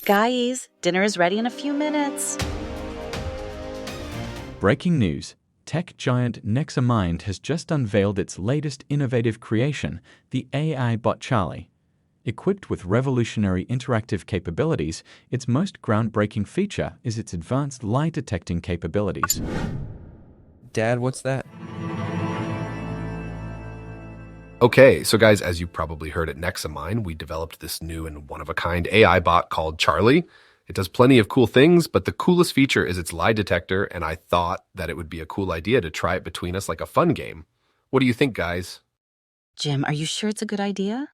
Guys, dinner is ready in a few minutes. Breaking news. Tech giant Nexamind has just unveiled its latest innovative creation, the AI bot Charlie. Equipped with revolutionary interactive capabilities, its most groundbreaking feature is its advanced lie detecting capabilities. Dad, what's that? Okay, so guys, as you probably heard at Nexamind, we developed this new and one-of-a-kind AI bot called Charlie. It does plenty of cool things, but the coolest feature is its lie detector, and I thought that it would be a cool idea to try it between us like a fun game. What do you think, guys? Jim, are you sure it's a good idea?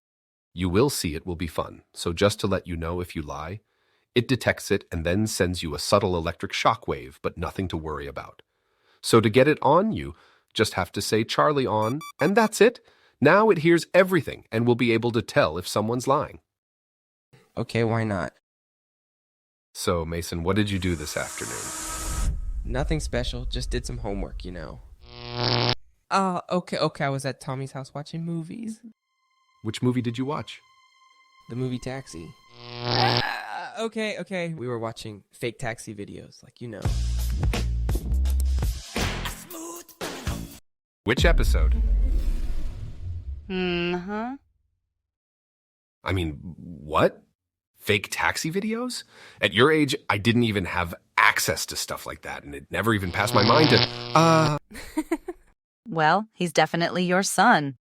You will see it will be fun. So just to let you know if you lie, it detects it and then sends you a subtle electric shock wave, but nothing to worry about. So to get it on, you just have to say Charlie on, and that's it. Now it hears everything and will be able to tell if someone's lying. Okay, why not? So, Mason, what did you do this afternoon? Nothing special, just did some homework, you know. Okay, I was at Tommy's house watching movies. Which movie did you watch? The movie Taxi. Okay. We were watching fake taxi videos, like you know. Which episode? Mm-hmm. I mean, what? Fake taxi videos? At your age, I didn't even have access to stuff like that, and it never even passed my mind to, Well, he's definitely your son.